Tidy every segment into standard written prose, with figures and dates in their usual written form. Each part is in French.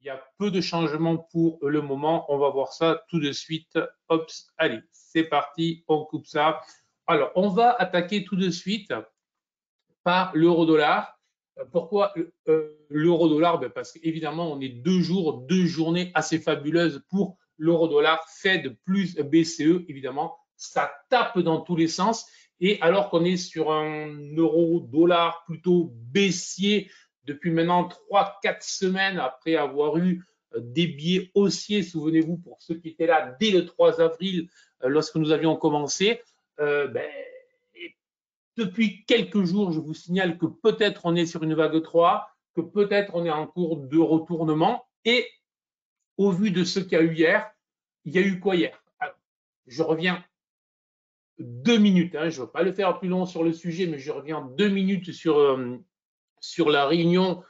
Il y a peu de changements pour le moment. On va voir ça tout de suite. Hop, allez, c'est parti, on coupe ça. Alors, on va attaquer tout de suite par l'euro-dollar. Pourquoi l'euro-dollar? Parce qu'évidemment, on est 2 jours, 2 journées assez fabuleuses pour l'euro-dollar. Fed plus BCE, évidemment, ça tape dans tous les sens. Et alors qu'on est sur un euro-dollar plutôt baissier depuis maintenant 3-4 semaines, après avoir eu des biais haussiers, souvenez-vous, pour ceux qui étaient là dès le 3 avril, lorsque nous avions commencé, depuis quelques jours, je vous signale que peut-être on est sur une vague 3, que peut-être on est en cours de retournement. Et au vu de ce qu'il y a eu hier, il y a eu quoi hier? Alors, je reviens 2 minutes, je ne veux pas le faire plus long sur le sujet, mais je reviens 2 minutes sur la réunion,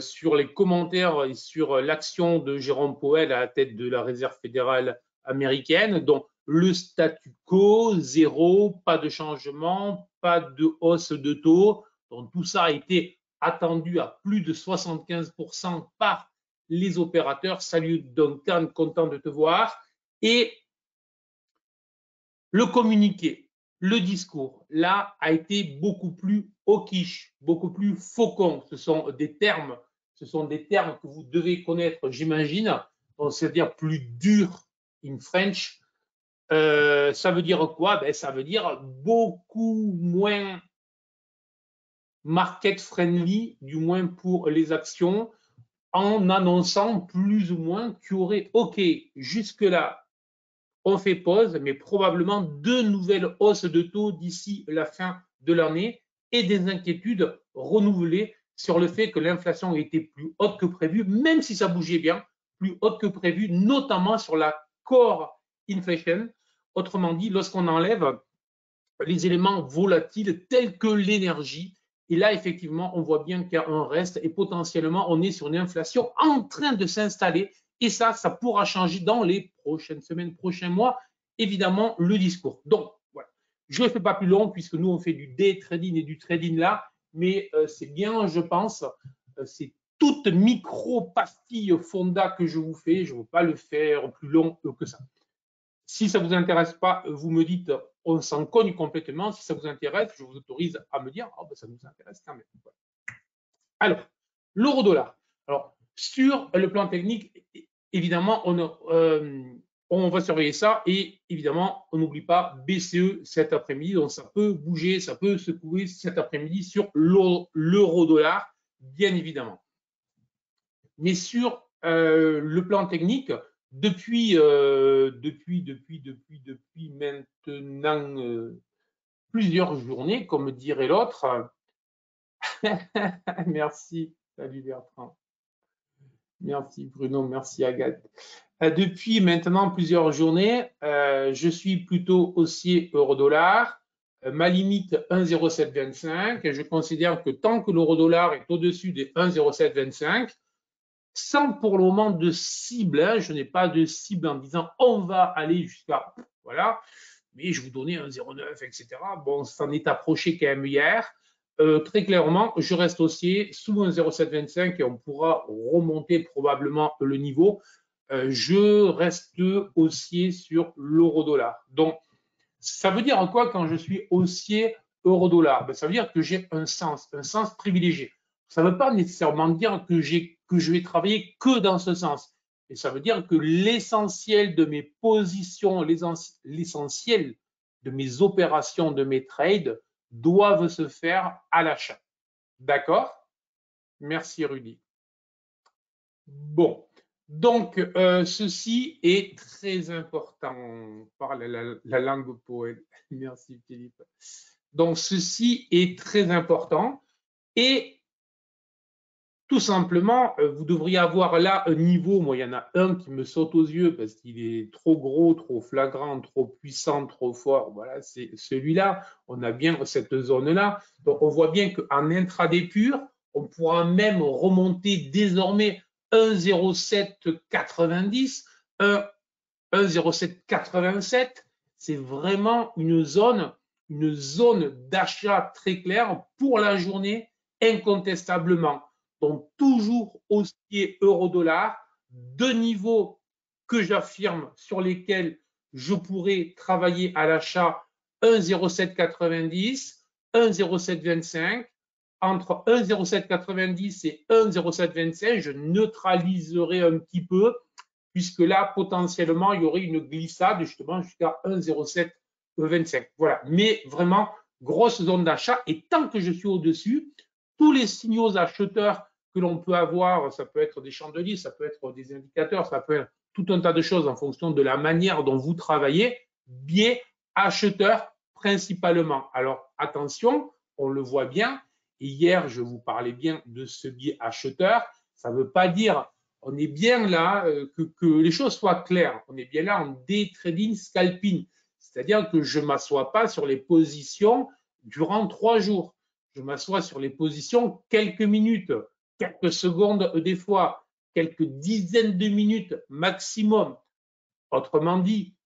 sur les commentaires et sur l'action de Jérôme Powell à la tête de la Réserve fédérale américaine. Donc, le statu quo, zéro, pas de changement, pas de hausse de taux. Donc, tout ça a été attendu à plus de 75% par les opérateurs. Salut Duncan, content de te voir. Et le communiqué, le discours, là, a été beaucoup plus hawkish, beaucoup plus faucon. Ce sont des termes que vous devez connaître, j'imagine. C'est-à-dire plus dur in French. Ça veut dire quoi? Ça veut dire beaucoup moins market friendly, du moins pour les actions, en annonçant plus ou moins qu'il y aurait, OK, jusque-là, on fait pause, mais probablement 2 nouvelles hausses de taux d'ici la fin de l'année et des inquiétudes renouvelées sur le fait que l'inflation était plus haute que prévu, même si ça bougeait bien, plus haute que prévu, notamment sur la core inflation. Autrement dit, lorsqu'on enlève les éléments volatiles tels que l'énergie. Et là, effectivement, on voit bien qu'il y a un reste et potentiellement, on est sur une inflation en train de s'installer. Et ça pourra changer dans les prochaines semaines, prochains mois, évidemment, le discours. Donc, voilà. Je ne le fais pas plus long puisque nous, on fait du day trading et du trading là. Mais c'est bien, je pense, c'est toute micro-pastille fonda que je vous fais. Je ne veux pas le faire plus long que ça. Si ça ne vous intéresse pas, vous me dites, on s'en cogne complètement. Si ça vous intéresse, je vous autorise à me dire, oh, ça nous intéresse quand même. Alors, l'euro-dollar. Alors, sur le plan technique, évidemment, on va surveiller ça et évidemment, on n'oublie pas BCE cet après-midi. Donc, ça peut bouger, ça peut secouer cet après-midi sur l'euro-dollar, bien évidemment. Mais sur le plan technique, depuis maintenant plusieurs journées, comme dirait l'autre. Merci, salut Bertrand. Merci Bruno, merci Agathe. Depuis maintenant plusieurs journées, je suis plutôt haussier euro-dollar. Ma limite 1,0725. Je considère que tant que l'euro-dollar est au-dessus des 1,0725, sans pour le moment de cible, je n'ai pas de cible en disant on va aller jusqu'à, voilà, mais je vous donnais 1,09, etc. Bon, ça en est approché quand même hier. Très clairement, je reste haussier sous 1,0725 et on pourra remonter probablement le niveau. Je reste haussier sur l'euro-dollar. Donc, ça veut dire quoi quand je suis haussier euro-dollar? Ça veut dire que j'ai un sens privilégié. Ça ne veut pas nécessairement dire que je vais travailler que dans ce sens. Et ça veut dire que l'essentiel de mes positions, l'essentiel de mes opérations, de mes trades, doivent se faire à l'achat. D'accord? Merci Rudy. Bon, donc ceci est très important. On parle la langue poète. Merci Philippe. Donc ceci est très important et tout simplement, vous devriez avoir là un niveau. Moi, il y en a un qui me saute aux yeux parce qu'il est trop gros, trop flagrant, trop puissant, trop fort. Voilà, c'est celui-là. On a bien cette zone-là. Donc, on voit bien qu'en intraday pur, on pourra même remonter désormais 1,0790, 1,0787. C'est vraiment une zone d'achat très claire pour la journée, incontestablement. Donc, toujours haussier euro-dollar. deux niveaux que j'affirme sur lesquels je pourrais travailler à l'achat 1,0790, 1,0725. Entre 1,0790 et 1,0725, je neutraliserai un petit peu, puisque là, potentiellement, il y aurait une glissade justement jusqu'à 1,0725. Voilà, mais vraiment, grosse zone d'achat. Et tant que je suis au-dessus, tous les signaux acheteurs que l'on peut avoir, ça peut être des chandeliers, ça peut être des indicateurs, ça peut être tout un tas de choses en fonction de la manière dont vous travaillez, biais acheteur principalement. Alors attention, on le voit bien, hier je vous parlais bien de ce biais acheteur, ça ne veut pas dire, on est bien là, que les choses soient claires, on est bien là en day trading scalping, c'est-à-dire que je ne m'assois pas sur les positions durant 3 jours, je m'assois sur les positions quelques minutes, quelques secondes des fois, quelques dizaines de minutes maximum. Autrement dit,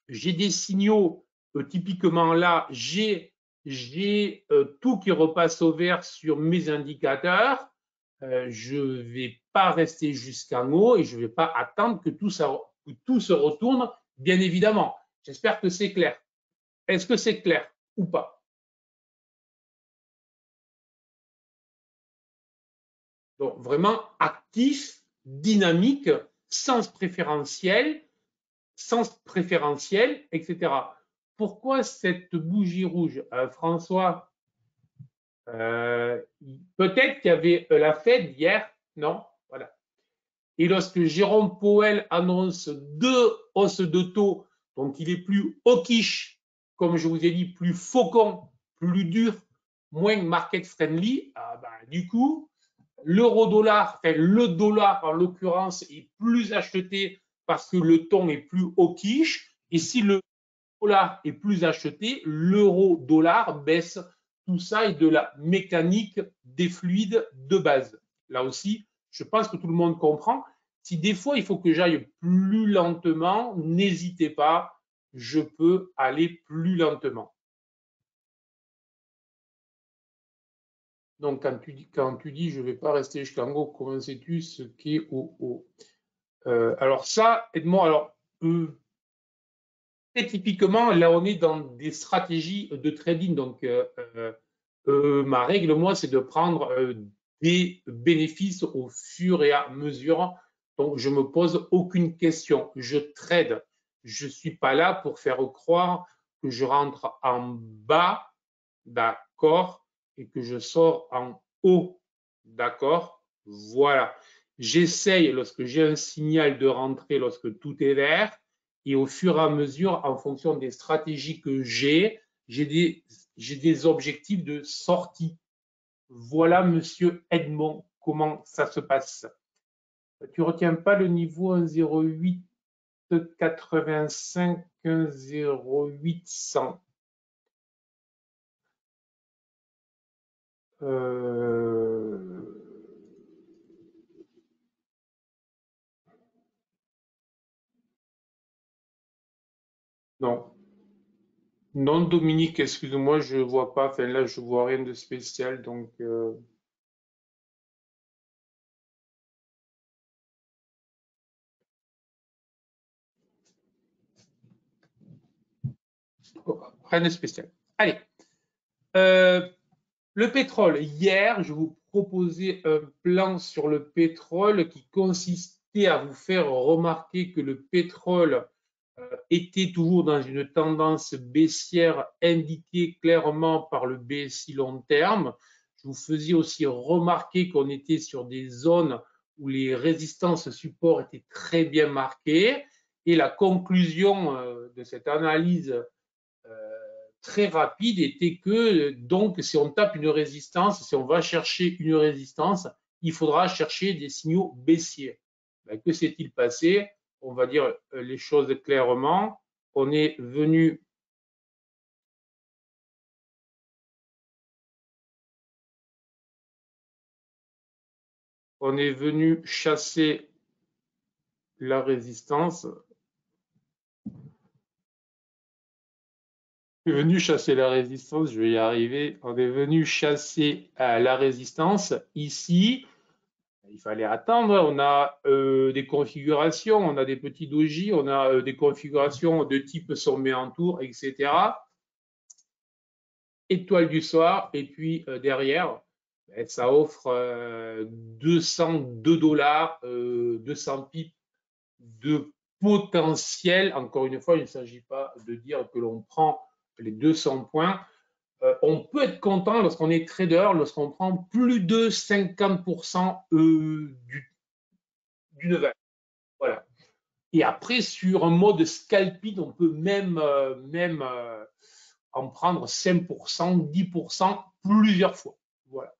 j'ai des signaux, typiquement là, j'ai tout qui repasse au vert sur mes indicateurs. Je ne vais pas rester jusqu'en haut et je ne vais pas attendre que tout se retourne, bien évidemment. J'espère que c'est clair. Est-ce que c'est clair ou pas? Donc, vraiment actif, dynamique, sens préférentiel, etc. Pourquoi cette bougie rouge, François? Peut-être qu'il y avait la Fed hier, non? Voilà. Et lorsque Jérôme Powell annonce 2 hausses de taux, donc il est plus hawkish, comme je vous ai dit, plus faucon, plus dur, moins market friendly, du coup, l'euro-dollar, enfin le dollar en l'occurrence, est plus acheté parce que le ton est plus hawkish. Et si le dollar est plus acheté, l'euro-dollar baisse. Tout ça est de la mécanique des fluides de base. Là aussi, je pense que tout le monde comprend. Si des fois il faut que j'aille plus lentement, n'hésitez pas, je peux aller plus lentement. Donc, quand tu dis je ne vais pas rester jusqu'en haut, comment sais-tu ce qui est au haut? Alors ça, Edmond, alors très typiquement, là on est dans des stratégies de trading. Donc, ma règle, moi, c'est de prendre des bénéfices au fur et à mesure. Donc, je ne me pose aucune question. Je trade. Je ne suis pas là pour faire croire que je rentre en bas, d'accord, et que je sors en haut, d'accord. Voilà. J'essaye, lorsque j'ai un signal de rentrée, lorsque tout est vert, et au fur et à mesure, en fonction des stratégies que j'ai des objectifs de sortie. Voilà, monsieur Edmond, comment ça se passe. Tu ne retiens pas le niveau 1,0885, 1,0800. Non. Non, Dominique, excuse-moi, je ne vois pas. Enfin, là, je ne vois rien de spécial. Donc, rien de spécial. Allez. Le pétrole. Hier, je vous proposais un plan sur le pétrole qui consistait à vous faire remarquer que le pétrole était toujours dans une tendance baissière indiquée clairement par le BSI long terme. Je vous faisais aussi remarquer qu'on était sur des zones où les résistances support étaient très bien marquées. Et la conclusion de cette analyse très rapide était que, donc, si on tape une résistance, si on va chercher une résistance, il faudra chercher des signaux baissiers. Ben, que s'est-il passé? On va dire les choses clairement. On est venu chasser la résistance. On est venu chasser la résistance, je vais y arriver. On est venu chasser la résistance ici. Il fallait attendre. On a des configurations, on a des petits dojis, on a des configurations de type sommet en tour, etc. Étoile du soir. Et puis derrière, ça offre 202 $, 200 pips de potentiel. Encore une fois, il ne s'agit pas de dire que l'on prend les 200 points. On peut être content lorsqu'on est trader, lorsqu'on prend plus de 50% d'une valeur. Voilà. Et après, sur un mode scalping, on peut même en prendre 5%, 10% plusieurs fois. Voilà.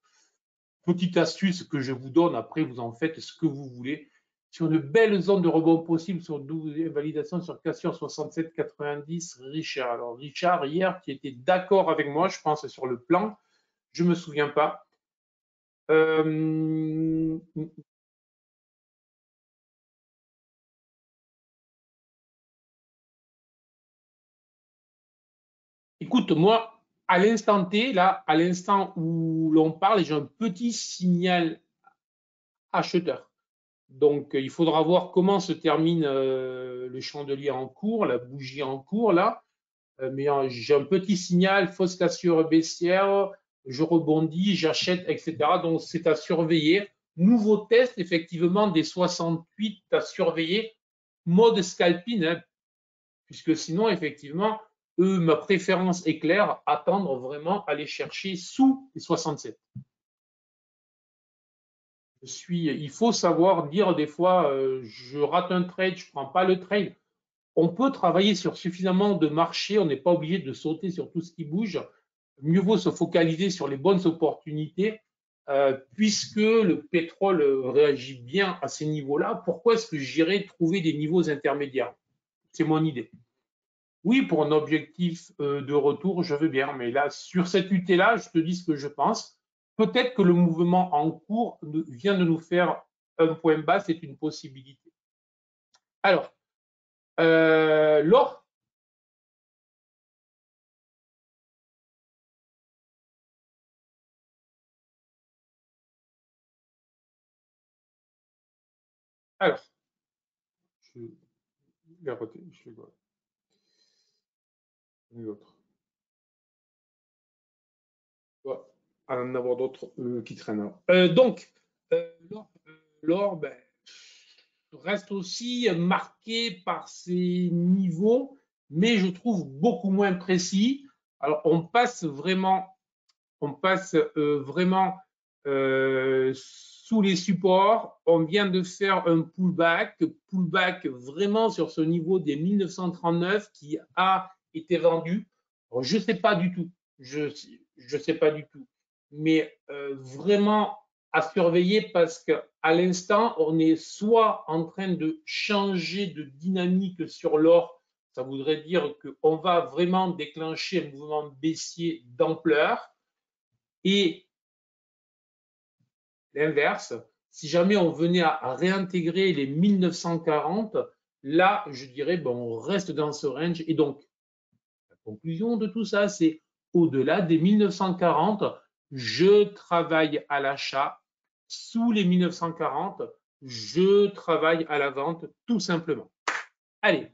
Petite astuce que je vous donne, après vous en faites ce que vous voulez. Sur une belle zone de rebond possible, sur 12 validations sur cassure 67,90, Richard. Alors Richard, hier, qui était d'accord avec moi, je pense, sur le plan, je ne me souviens pas. Écoute, moi, à l'instant T, là, à l'instant où l'on parle, j'ai un petit signal acheteur. Donc, il faudra voir comment se termine le chandelier en cours, la bougie en cours, là. Mais j'ai un petit signal, fausse cassure baissière, je rebondis, j'achète, etc. Donc, c'est à surveiller. Nouveau test, effectivement, des 68 à surveiller. Mode scalping, hein, puisque sinon, effectivement, ma préférence est claire, attendre vraiment, aller chercher sous les 67. Il faut savoir dire des fois, je rate un trade, je ne prends pas le trade. On peut travailler sur suffisamment de marchés, on n'est pas obligé de sauter sur tout ce qui bouge. Mieux vaut se focaliser sur les bonnes opportunités, puisque le pétrole réagit bien à ces niveaux-là. Pourquoi est-ce que j'irais trouver des niveaux intermédiaires? C'est mon idée. Oui, pour un objectif de retour, je veux bien, mais là, sur cette UT-là, je te dis ce que je pense. Peut-être que le mouvement en cours vient de nous faire un point bas, c'est une possibilité. Alors, l'or. Alors, je vais arrêter, je fais quoi? L'autre. À en avoir d'autres qui traînent. Donc, l'or ben, reste aussi marqué par ses niveaux, mais je trouve beaucoup moins précis. Alors, on passe vraiment sous les supports. On vient de faire un pullback vraiment sur ce niveau des 1939 qui a été vendu. Alors, je ne sais pas du tout. Je sais pas du tout. Mais vraiment à surveiller parce qu'à l'instant, on est soit en train de changer de dynamique sur l'or. Ça voudrait dire qu'on va vraiment déclencher un mouvement baissier d'ampleur. Et l'inverse, si jamais on venait à réintégrer les 1940, là, je dirais, bon, on reste dans ce range. Et donc, la conclusion de tout ça, c'est au-delà des 1940, je travaille à l'achat. Sous les 1940, je travaille à la vente, tout simplement. Allez,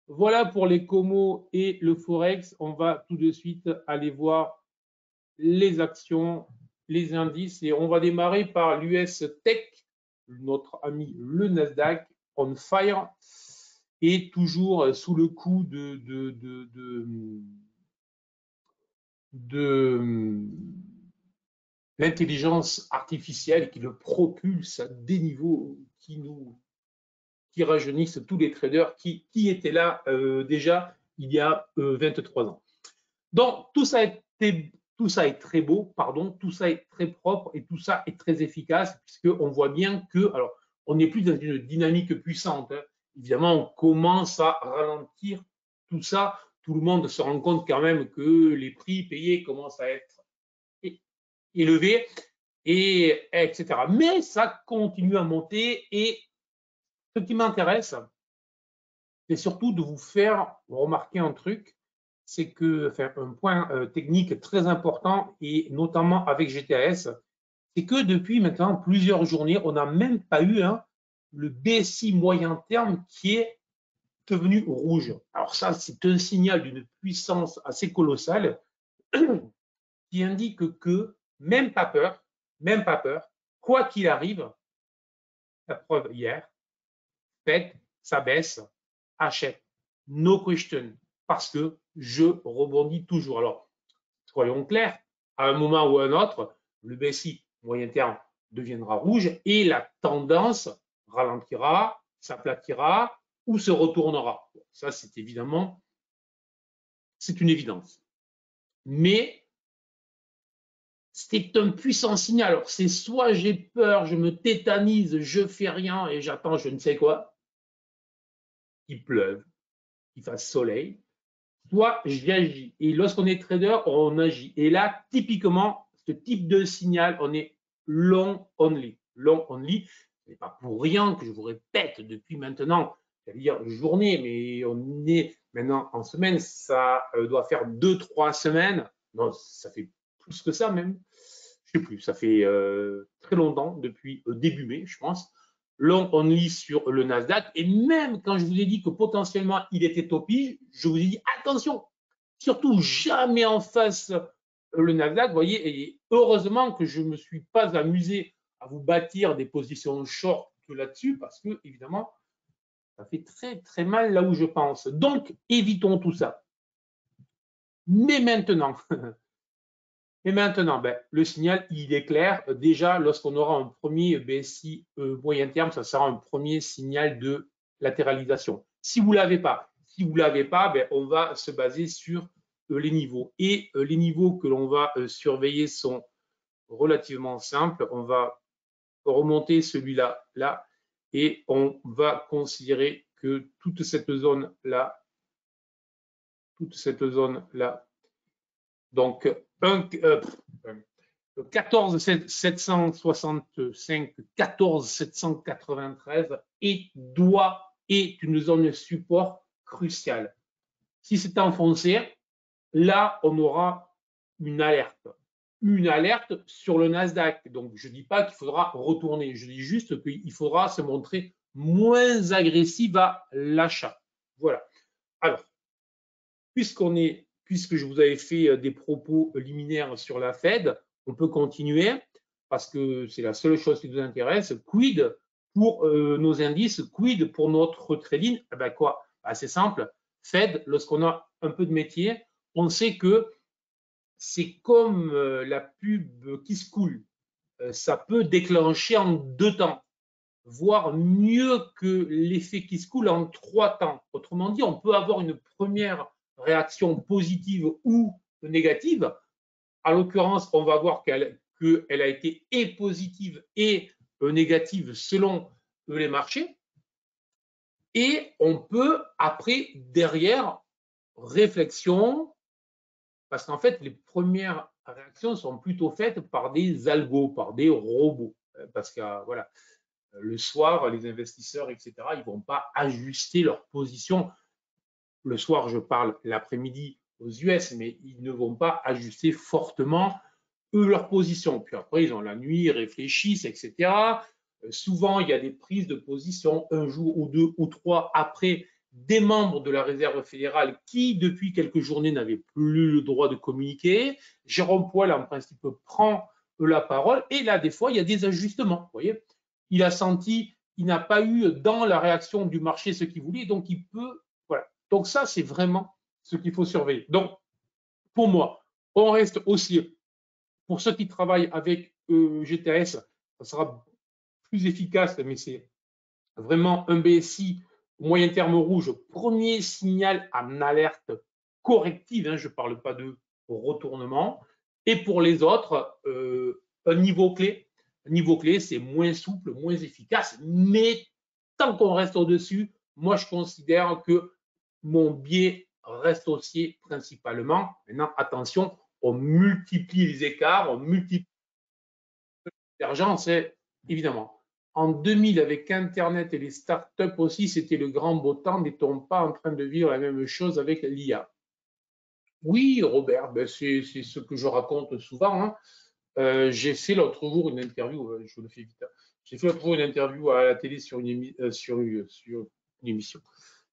voilà pour les comos et le Forex. On va tout de suite aller voir les actions, les indices, et on va démarrer par l'US Tech, notre ami le Nasdaq, on fire, et toujours sous le coup de l'intelligence artificielle qui le propulse à des niveaux qui rajeunissent tous les traders qui étaient là déjà il y a 23 ans. Donc, tout ça est très beau, pardon, tout ça est très propre et tout ça est très efficace, puisqu'on voit bien que, alors, on n'est plus dans une dynamique puissante. Hein. Évidemment, on commence à ralentir tout ça. Tout le monde se rend compte quand même que les prix payés commencent à être élevés, et etc. Mais ça continue à monter, et ce qui m'intéresse, c'est surtout de vous faire remarquer un truc, c'est que, enfin, un point technique très important, et notamment avec GTS, c'est que depuis maintenant plusieurs journées, on n'a même pas eu le BSI moyen terme qui est devenu rouge. Alors ça, c'est un signal d'une puissance assez colossale qui indique que même pas peur, quoi qu'il arrive, la preuve hier, Fed, ça baisse, achète, no question, parce que je rebondis toujours. Alors, soyons clairs, à un moment ou à un autre, le BSI moyen terme deviendra rouge et la tendance ralentira, s'aplatira ou se retournera. Ça, c'est évidemment, c'est une évidence. Mais c'est un puissant signal. Alors, c'est soit j'ai peur, je me tétanise, je fais rien et j'attends je ne sais quoi, qu'il pleuve, qu'il fasse soleil, soit j'agis. Et lorsqu'on est trader, on agit. Et là, typiquement, ce type de signal, on est long only. Long only, ce n'est pas pour rien que je vous répète depuis maintenant, c'est-à-dire journée, mais on est maintenant en semaine, ça doit faire 2-3 semaines. Non, ça fait plus que ça même. Je ne sais plus, ça fait très longtemps, depuis début mai, je pense. Long only sur le Nasdaq. Et même quand je vous ai dit que potentiellement il était topi, je vous ai dit attention, surtout jamais en face le Nasdaq. Vous voyez, et heureusement que je ne me suis pas amusé à vous bâtir des positions short là-dessus parce que, évidemment, ça fait très très mal là où je pense. Donc, évitons tout ça. Mais maintenant, le signal, il est clair. Déjà, lorsqu'on aura un premier BSI moyen terme, ça sera un premier signal de latéralisation. Si vous ne l'avez pas, on va se baser sur les niveaux. Et les niveaux que l'on va surveiller sont relativement simples. On va remonter celui-là, là, et on va considérer que toute cette zone-là, donc, 14 765, 14 793 est une zone support cruciale. Si c'est enfoncé, là, on aura une alerte sur le Nasdaq. Donc, je ne dis pas qu'il faudra retourner, je dis juste qu'il faudra se montrer moins agressif à l'achat. Voilà. Alors, puisque je vous avais fait des propos liminaires sur la Fed, on peut continuer parce que c'est la seule chose qui nous intéresse. Quid pour nos indices, quid pour notre trading? Eh ben quoi? C'est simple. Fed, lorsqu'on a un peu de métier, on sait que c'est comme la pub qui se coule. Ça peut déclencher en 2 temps, voire mieux que l'effet qui se coule en 3 temps. Autrement dit, on peut avoir une première réaction positive ou négative. En l'occurrence, on va voir qu'elle a été et positive et négative selon les marchés. Et on peut, après, derrière, réflexion, parce qu'en fait, les premières réactions sont plutôt faites par des algos, par des robots. Parce que, voilà, le soir, les investisseurs, etc., ils ne vont pas ajuster leur position. Le soir, je parle l'après-midi aux US, mais ils ne vont pas ajuster fortement eux leur position. Puis après, ils ont la nuit, ils réfléchissent, etc. Souvent, il y a des prises de position un jour ou 2 ou 3 après des membres de la Réserve fédérale qui, depuis quelques journées, n'avaient plus le droit de communiquer. Jérôme Powell, en principe, prend la parole. Et là, des fois, il y a des ajustements. Vous voyez, il a senti, il n'a pas eu dans la réaction du marché ce qu'il voulait, donc il peut. Voilà. Donc ça, c'est vraiment ce qu'il faut surveiller. Donc, pour moi, on reste aussi, pour ceux qui travaillent avec GTS, ça sera plus efficace, mais c'est vraiment un BSI moyen terme rouge, premier signal en alerte corrective, je ne parle pas de retournement. Et pour les autres, un niveau clé. Un niveau clé, c'est moins souple, moins efficace, mais tant qu'on reste au-dessus, moi je considère que mon biais reste haussier principalement. Maintenant, attention, on multiplie les écarts, on multiplie l'urgence, évidemment. En 2000, avec Internet et les startups aussi, c'était le grand beau temps. N'est-on pas en train de vivre la même chose avec l'IA? Oui, Robert, c'est ce que je raconte souvent. J'ai fait l'autre jour une interview, je le fais vite. J'ai fait l'autre jour une interview à la télé sur une, sur une émission,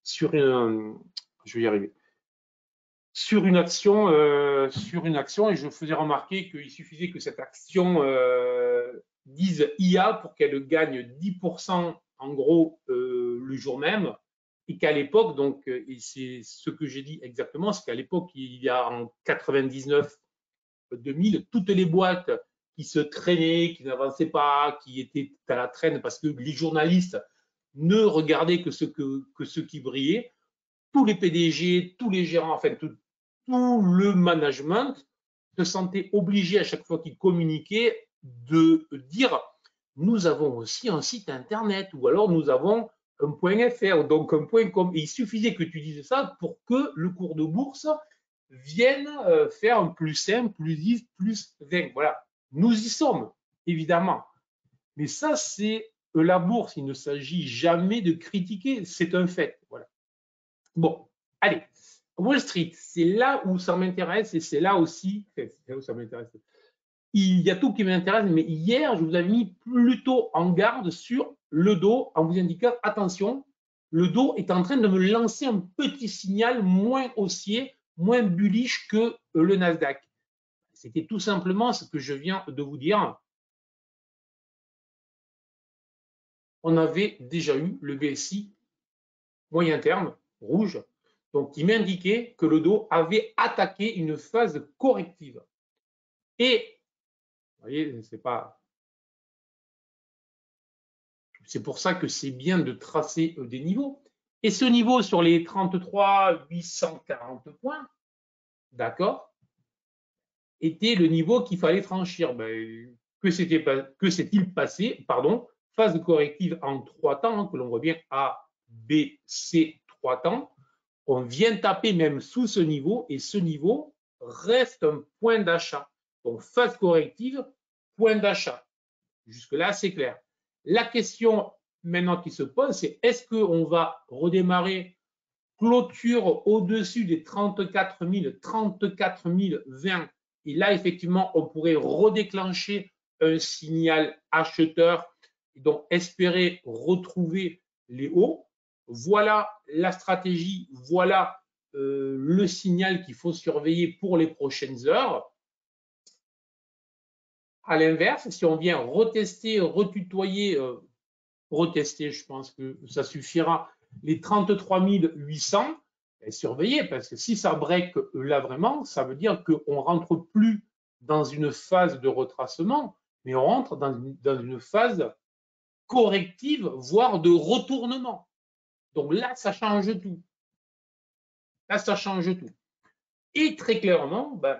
je vais y arriver, sur une action, et je faisais remarquer qu'il suffisait que cette action dise IA pour qu'elle gagne 10% en gros le jour même, et qu'à l'époque, donc, et c'est ce que j'ai dit exactement, c'est qu'à l'époque, il y a en 99, 2000, toutes les boîtes qui se traînaient, qui n'avançaient pas, qui étaient à la traîne parce que les journalistes ne regardaient que ceux qui brillaient, tous les PDG, tous les gérants, enfin tout le management se sentait obligé à chaque fois qu'ils communiquaient de dire nous avons aussi un site internet ou alors nous avons un .fr, donc un .com. Et il suffisait que tu dises ça pour que le cours de bourse vienne faire un plus 1, plus 10, plus 20. Voilà, nous y sommes, évidemment. Mais ça, c'est la bourse. Il ne s'agit jamais de critiquer, c'est un fait. Voilà. Bon, allez, Wall Street, c'est là où ça m'intéresse et c'est là aussi, c'est là où ça m'intéresse. Il y a tout qui m'intéresse, mais hier, je vous avais mis plutôt en garde sur le dos en vous indiquant, attention, le dos est en train de me lancer un petit signal moins haussier, moins bullish que le Nasdaq. C'était tout simplement ce que je viens de vous dire. On avait déjà eu le BSI moyen terme, rouge, donc qui m'indiquait que le dos avait attaqué une phase corrective. Et, vous voyez, c'est pour ça que c'est bien de tracer des niveaux. Et ce niveau sur les 33 840 points, d'accord, était le niveau qu'il fallait franchir. Ben, que s'est-il passé? Pardon, phase corrective en 3 temps, hein, que l'on voit bien A, B, C, 3 temps. On vient taper même sous ce niveau et ce niveau reste un point d'achat. Donc, phase corrective, point d'achat. Jusque-là, c'est clair. La question maintenant qui se pose, c'est est-ce qu'on va redémarrer clôture au-dessus des 34 000, 34 020 et là, effectivement, on pourrait redéclencher un signal acheteur et donc espérer retrouver les hauts. Voilà la stratégie, voilà le signal qu'il faut surveiller pour les prochaines heures. À l'inverse, si on vient retester, retutoyer, retester, je pense que ça suffira, les 33 800, surveillez, parce que si ça break là vraiment, ça veut dire qu'on ne rentre plus dans une phase de retracement, mais on rentre dans une phase corrective, voire de retournement. Donc là, ça change tout. Là, ça change tout. Et très clairement, ben,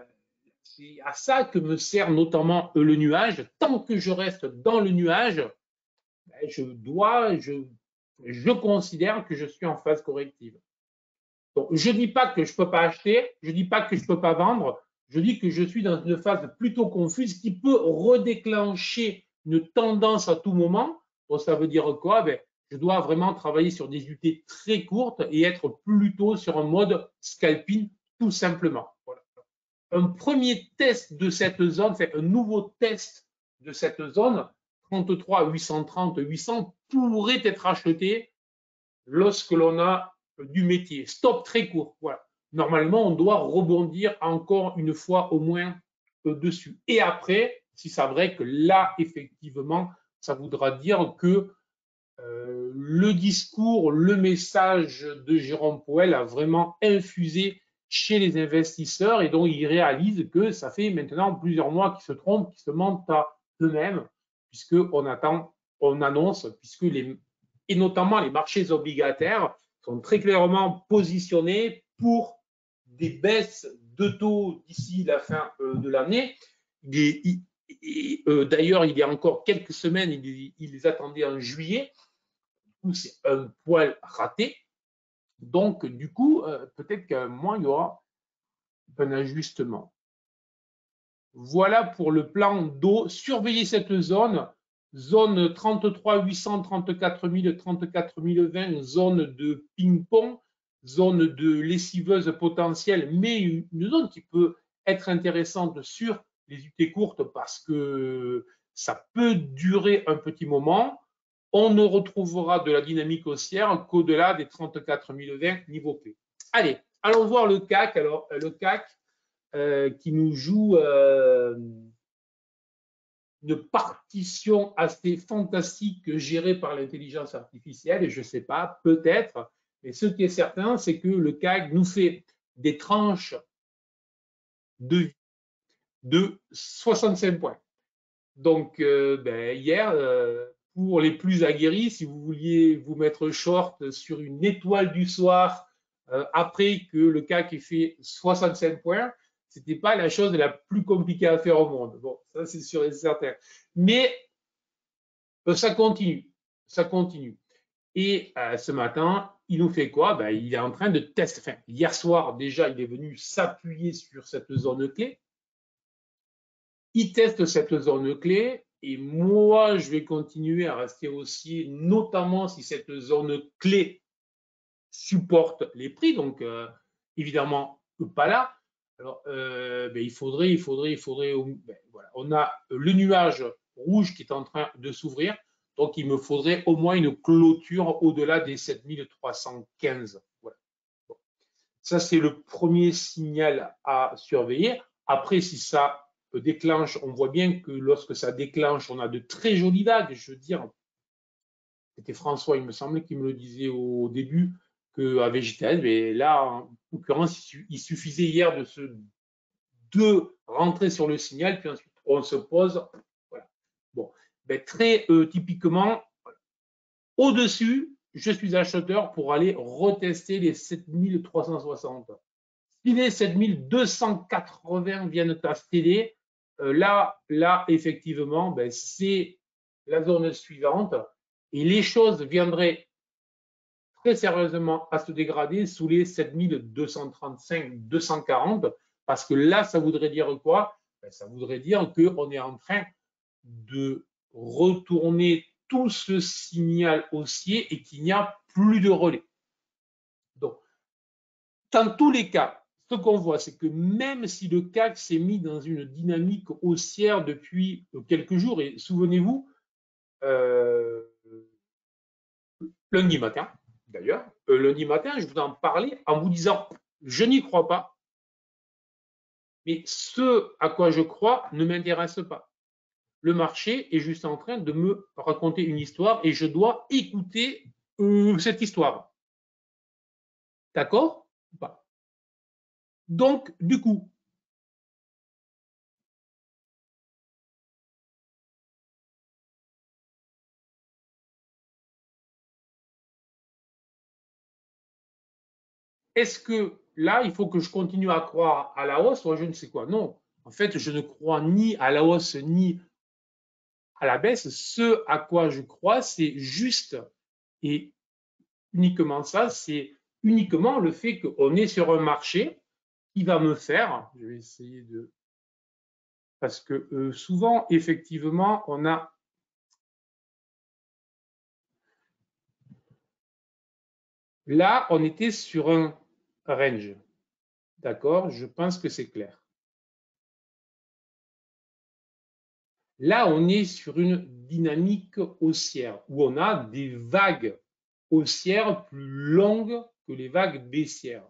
c'est à ça que me sert notamment le nuage. Tant que je reste dans le nuage, ben, je considère que je suis en phase corrective. Donc, je ne dis pas que je ne peux pas acheter, je ne dis pas que je ne peux pas vendre, je dis que je suis dans une phase plutôt confuse qui peut redéclencher une tendance à tout moment. Bon, ça veut dire quoi? Ben, je dois vraiment travailler sur des unités très courtes et être plutôt sur un mode scalping, tout simplement. Voilà. Un premier test de cette zone, c'est un nouveau test de cette zone, 33 830 800 pourrait être acheté lorsque l'on a du métier. Stop très court. Voilà. Normalement, on doit rebondir encore une fois au moins dessus. Et après, si ça break, là, effectivement, ça voudra dire que le discours, le message de Jérôme Powell a vraiment infusé chez les investisseurs et donc ils réalisent que ça fait maintenant plusieurs mois qu'ils se trompent, qu'ils se mentent à eux-mêmes, puisqu'on attend, on annonce, et notamment les marchés obligataires sont très clairement positionnés pour des baisses de taux d'ici la fin de l'année. D'ailleurs, il y a encore quelques semaines, il les attendait en juillet, où c'est un poil raté. Donc, du coup, peut-être qu'à un moment, il y aura un ajustement. Voilà pour le plan d'eau. Surveillez cette zone. Zone 33 800, 34 000, 34 020, zone de ping-pong, zone de lessiveuse potentielle, mais une zone qui peut être intéressante sur les UT courtes parce que ça peut durer un petit moment. On ne retrouvera de la dynamique haussière qu'au-delà des 34 020 niveau clé. Allez, allons voir le CAC. Alors, le CAC qui nous joue une partition assez fantastique gérée par l'intelligence artificielle, et je ne sais pas, peut-être, mais ce qui est certain, c'est que le CAC nous fait des tranches de 65 points. Donc, hier, pour les plus aguerris, si vous vouliez vous mettre short sur une étoile du soir après que le CAC ait fait 65 points, ce n'était pas la chose la plus compliquée à faire au monde. Bon, ça c'est sûr et certain. Mais ça continue, ça continue. Et ce matin, il nous fait quoi? Il est en train de tester. Enfin, hier soir, déjà, il est venu s'appuyer sur cette zone clé. Il teste cette zone clé et moi, je vais continuer à rester haussier, notamment si cette zone clé supporte les prix. Donc, évidemment, pas là. Alors, il faudrait, voilà. On a le nuage rouge qui est en train de s'ouvrir. Donc, il me faudrait au moins une clôture au-delà des 7315. Voilà. Bon. Ça, c'est le premier signal à surveiller. Après, si ça déclenche, on voit bien que lorsque ça déclenche, on a de très jolies vagues. Je veux dire, c'était François, il me semblait, qui me le disait au début, qu'à VGTS, mais là, en l'occurrence, il suffisait hier de rentrer sur le signal, puis ensuite on se pose. Voilà. Bon, très typiquement, au-dessus, je suis acheteur pour aller retester les 7360. Si les 7280 viennent à céder, là, effectivement, c'est la zone suivante et les choses viendraient très sérieusement à se dégrader sous les 7235-240 parce que là, ça voudrait dire quoi? Ça voudrait dire qu'on est en train de retourner tout ce signal haussier et qu'il n'y a plus de relais. Donc, dans tous les cas, ce qu'on voit, c'est que même si le CAC s'est mis dans une dynamique haussière depuis quelques jours, et souvenez-vous, lundi matin, d'ailleurs, lundi matin, je vous en parlais en vous disant, je n'y crois pas, mais ce à quoi je crois ne m'intéresse pas. Le marché est juste en train de me raconter une histoire et je dois écouter cette histoire. D'accord ou pas? Donc, du coup, est-ce que là, il faut que je continue à croire à la hausse ou à je ne sais quoi? Non. En fait, je ne crois ni à la hausse ni à la baisse. Ce à quoi je crois, c'est juste et uniquement ça, c'est uniquement le fait qu'on est sur un marché qui va me faire, je vais essayer de... Parce que souvent, effectivement, on a... Là, on était sur un range. D'accord? Je pense que c'est clair. Là, on est sur une dynamique haussière où on a des vagues haussières plus longues que les vagues baissières.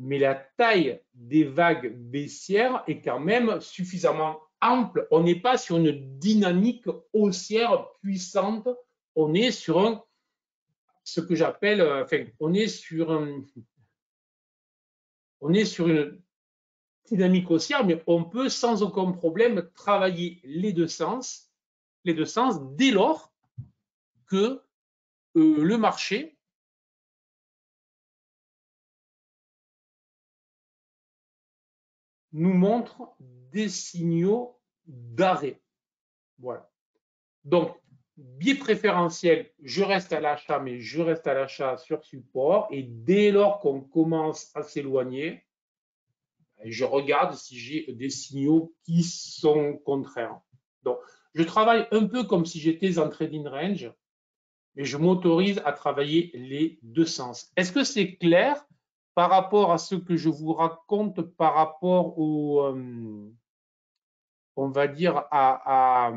Mais la taille des vagues baissières est quand même suffisamment ample. On n'est pas sur une dynamique haussière puissante. On est sur ce que j'appelle, on est sur une dynamique haussière, mais on peut sans aucun problème travailler les deux sens dès lors que le marché nous montre des signaux d'arrêt. Voilà. Donc, biais préférentiel, je reste à l'achat, mais je reste à l'achat sur support. Et dès lors qu'on commence à s'éloigner, je regarde si j'ai des signaux qui sont contraires. Donc, je travaille un peu comme si j'étais en trading range, mais je m'autorise à travailler les deux sens. Est-ce que c'est clair par rapport à ce que je vous raconte par rapport on va dire, à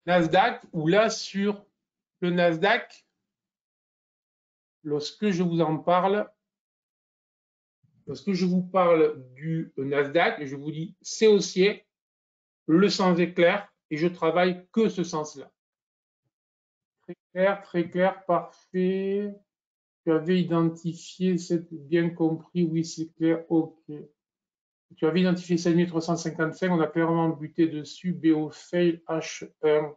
Nasdaq, où là, sur le Nasdaq, lorsque je vous en parle, lorsque je vous parle du Nasdaq, je vous dis c'est haussier, le sens est clair et je travaille que ce sens-là. Très clair, parfait. Tu avais identifié, c'est bien compris, oui, c'est clair, ok. Tu avais identifié 7355, on a clairement buté dessus, BO fail H1.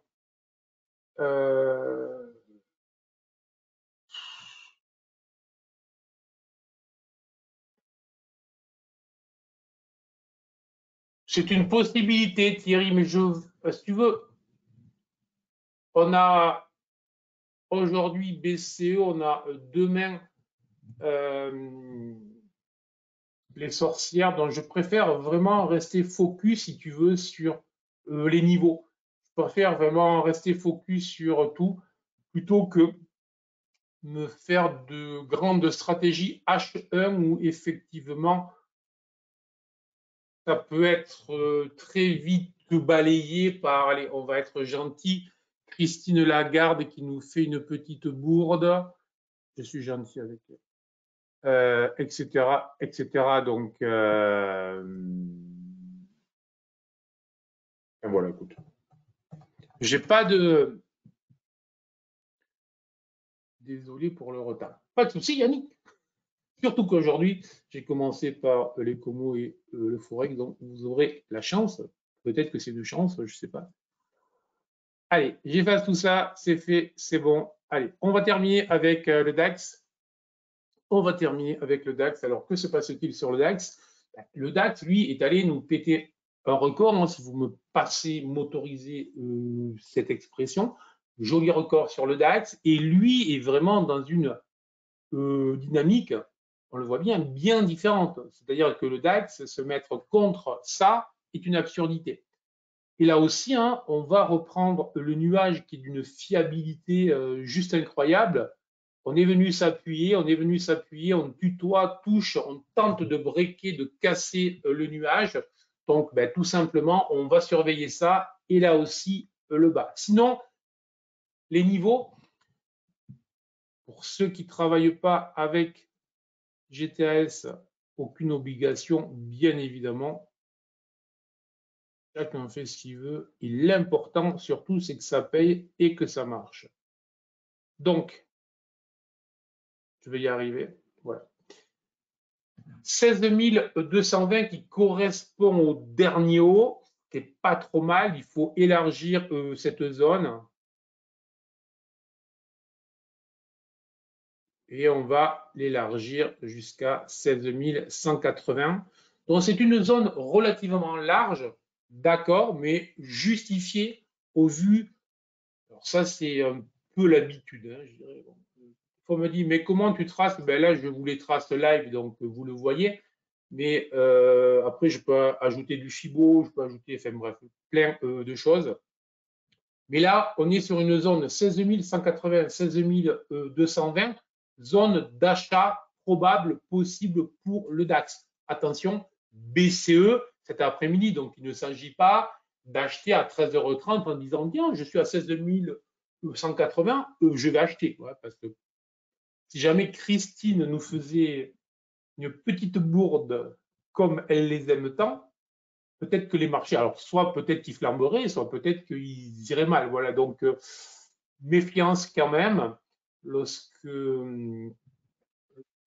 C'est une possibilité, Thierry, mais si tu veux, on a aujourd'hui BCE, on a demain les sorcières, donc je préfère vraiment rester focus, si tu veux, sur les niveaux. Je préfère vraiment rester focus sur tout, plutôt que me faire de grandes stratégies H1 où effectivement ça peut être très vite balayé par, allez, on va être gentil, Christine Lagarde qui nous fait une petite bourde. Je suis gentil avec elle. Etc., etc. Donc, voilà, écoute. J'ai pas de. Désolé pour le retard. Pas de souci, Yannick. Surtout qu'aujourd'hui, j'ai commencé par les Como et le Forex, donc vous aurez la chance. Peut-être que c'est de chance, je ne sais pas. Allez, j'efface tout ça, c'est fait, c'est bon. Allez, on va terminer avec le DAX. On va terminer avec le DAX. Alors, que se passe-t-il sur le DAX? Le DAX, lui, est allé nous péter un record, hein, si vous me passez, m'autorisez cette expression. Joli record sur le DAX. Et lui est vraiment dans une dynamique, on le voit bien différente. C'est-à-dire que le DAX, se mettre contre ça est une absurdité. Et là aussi, hein, on va reprendre le nuage qui est d'une fiabilité juste incroyable. On est venu s'appuyer, on tutoie, touche, on tente de breaker, de casser le nuage. Donc, ben, tout simplement, on va surveiller ça et là aussi le bas. Sinon, les niveaux, pour ceux qui ne travaillent pas avec GTAS, aucune obligation, bien évidemment. Chacun fait ce qu'il veut. Et l'important, surtout, c'est que ça paye et que ça marche. Donc, je vais y arriver. Voilà. 16 220 qui correspond au dernier haut, c'est pas trop mal. Il faut élargir cette zone. Et on va l'élargir jusqu'à 16 180. Donc, c'est une zone relativement large, d'accord, mais justifiée au vu. Alors, ça, c'est un peu l'habitude, hein, je dirais. Bon, on me dit, mais comment tu traces? Ben là, je vous les trace live, donc vous le voyez. Mais après, je peux ajouter du Fibo, je peux ajouter, enfin bref, plein de choses. Mais là, on est sur une zone 16 180, 16 220, zone d'achat probable possible pour le DAX. Attention, BCE cet après-midi, donc il ne s'agit pas d'acheter à 13h30 en disant tiens, je suis à 16 180, je vais acheter. Ouais, parce que si jamais Christine nous faisait une petite bourde comme elle les aime tant, peut-être que les marchés, alors soit peut-être qu'ils flamberaient, soit peut-être qu'ils iraient mal. Voilà, donc méfiance quand même lorsque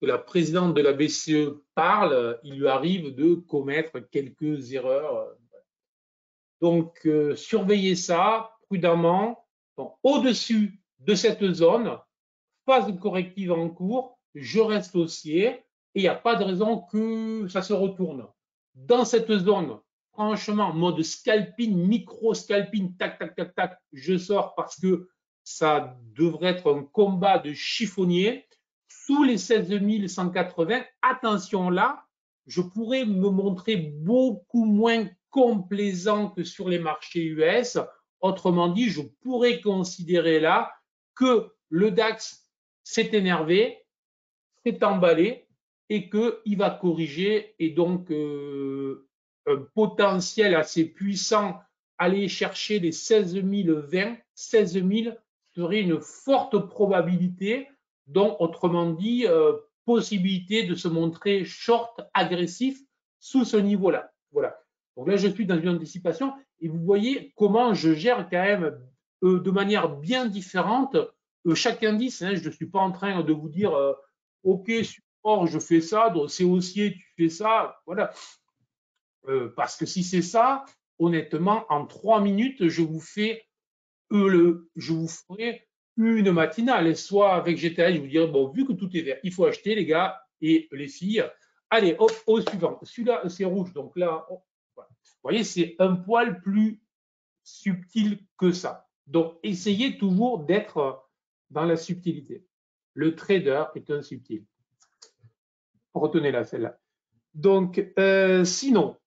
la présidente de la BCE parle, il lui arrive de commettre quelques erreurs. Donc, surveillez ça prudemment. Donc, au-dessus de cette zone, phase corrective en cours, je reste haussier et il n'y a pas de raison que ça se retourne. Dans cette zone, franchement, mode scalping, micro-scalping, tac, tac, tac, tac, je sors parce que ça devrait être un combat de chiffonnier. Sous les 16 180, attention là, je pourrais me montrer beaucoup moins complaisant que sur les marchés US. Autrement dit, je pourrais considérer là que le DAX s'est énervé, s'est emballé et qu'il va corriger et donc un potentiel assez puissant, aller chercher les 16 020, 16 000 serait une forte probabilité, donc autrement dit, possibilité de se montrer short agressif sous ce niveau-là. Voilà. Donc là, je suis dans une anticipation et vous voyez comment je gère quand même de manière bien différente chaque indice. Hein, je ne suis pas en train de vous dire OK, support, je fais ça, donc c'est haussier, tu fais ça. Voilà. Parce que si c'est ça, honnêtement, en 3 minutes, je vous ferai une matinale. Soit avec GTL, je vous dirai, bon, vu que tout est vert, il faut acheter, les gars et les filles. Allez, hop, au suivant. Celui-là, c'est rouge. Donc là, voilà. Vous voyez, c'est un poil plus subtil que ça. Donc, essayez toujours d'être dans la subtilité. Le trader est un subtil. Retenez-la, celle-là. Donc, sinon,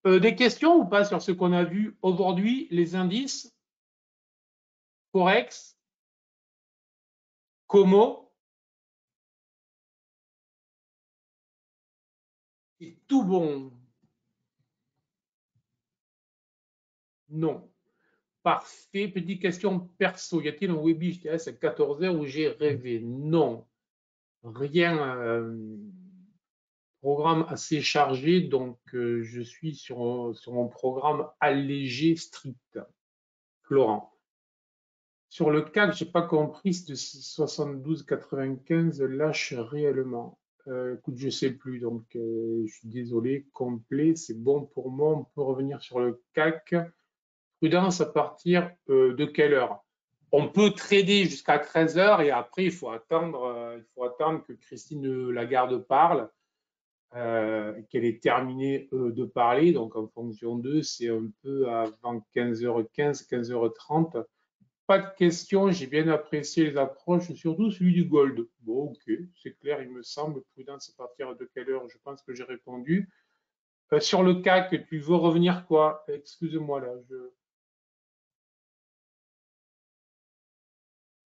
des questions ou pas sur ce qu'on a vu aujourd'hui, les indices, Forex, Como, et tout bon. Non. Parfait. Petite question perso. Y a-t-il un webi JTS à 14h où j'ai rêvé? Non. Rien. Programme assez chargé, donc je suis sur mon programme allégé strict. Florent. Sur le CAC, je n'ai pas compris si de 72,95 lâche réellement. Écoute, je ne sais plus, donc je suis désolé. Complet, c'est bon pour moi. On peut revenir sur le CAC. Prudence à partir de quelle heure? On peut trader jusqu'à 13 heures et après, il faut attendre que Christine Lagarde parle, qu'elle ait terminé de parler. Donc, en fonction d'eux, c'est un peu avant 15h15, 15h30. Pas de questions, j'ai bien apprécié les approches, surtout celui du gold. Bon, ok, c'est clair, il me semble. Prudence à partir de quelle heure? Je pense que j'ai répondu. Sur le CAC, tu veux revenir quoi? Excusez-moi là.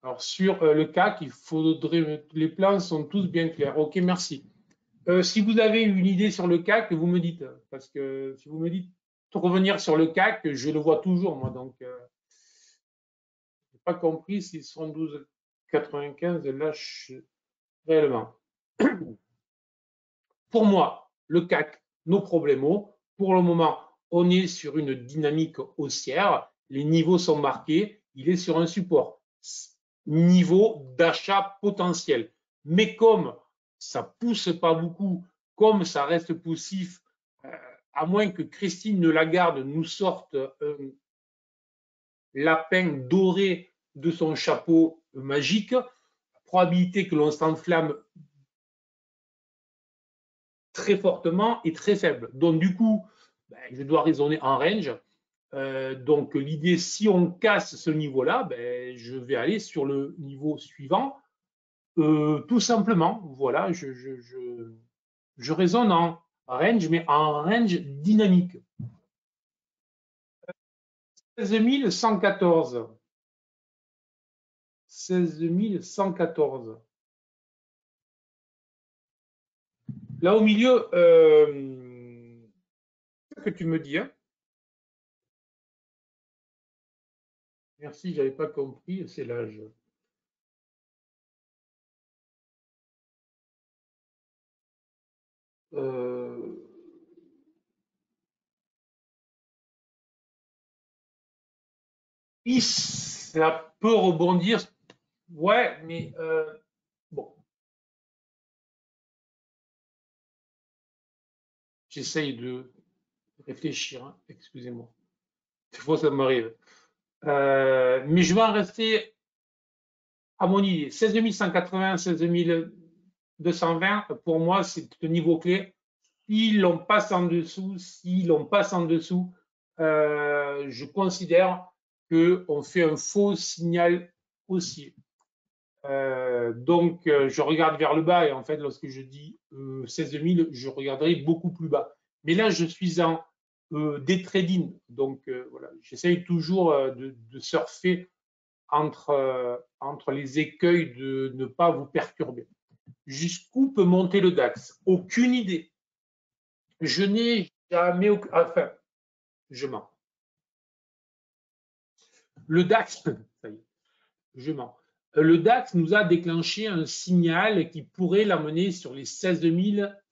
Alors sur le CAC, il faudrait. Les plans sont tous bien clairs. Ok, merci. Si vous avez une idée sur le CAC, vous me dites. Parce que si vous me dites revenir sur le CAC, je le vois toujours, moi. Donc, je n'ai pas compris si 72,95 lâche réellement. Pour moi, le CAC, nos problèmes, pour le moment, on est sur une dynamique haussière. Les niveaux sont marqués. Il est sur un support. Niveau d'achat potentiel. Mais comme ça ne pousse pas beaucoup, comme ça reste poussif, à moins que Christine Lagarde nous sorte un lapin doré de son chapeau magique, la probabilité que l'on s'enflamme très fortement et très faible. Donc, du coup, je dois raisonner en range. Donc, l'idée, si on casse ce niveau-là, je vais aller sur le niveau suivant. Tout simplement, voilà, je raisonne en range, mais en range dynamique. 16 114. 16 114. Là, au milieu, que tu me dis, hein. Merci, je n'avais pas compris, c'est l'âge. Ça peut rebondir, ouais, mais bon, j'essaye de réfléchir, hein. Excusez-moi. Des fois, ça m'arrive. Mais je vais en rester à mon idée. 16 180, 16 220, pour moi, c'est le niveau clé. S'ils l'on passe en dessous, je considère qu'on fait un faux signal haussier. Donc, je regarde vers le bas et en fait, lorsque je dis 16 000, je regarderai beaucoup plus bas. Mais là, je suis en des trading. Donc, voilà, j'essaye toujours de surfer entre les écueils de ne pas vous perturber. Jusqu'où peut monter le DAX? Aucune idée. Je n'ai jamais... Enfin, je mens. Le DAX, ça y est, je mens. Le DAX nous a déclenché un signal qui pourrait l'amener sur les 16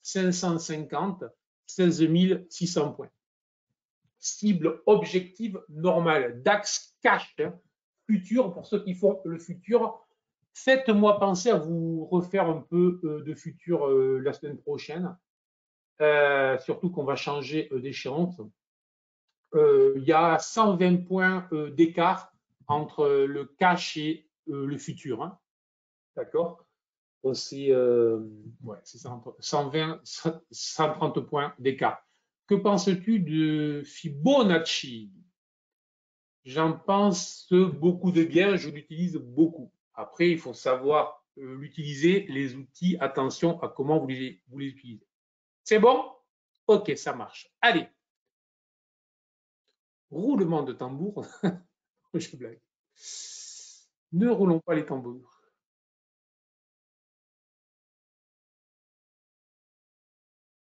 550, 16 600 points. Cible objective normale. DAX cash, futur, pour ceux qui font le futur. Faites-moi penser à vous refaire un peu de futur la semaine prochaine. Surtout qu'on va changer d'échéance. Il y a 120 points d'écart entre le cash et le futur. Hein. D'accord? C'est ouais, 120, 130 points d'écart. Que penses-tu de Fibonacci? J'en pense beaucoup de bien, je l'utilise beaucoup. Après, il faut savoir l'utiliser, les outils, attention à comment vous les utilisez. C'est bon? Ok, ça marche. Allez, roulement de tambour. Je blague. Ne roulons pas les tambours.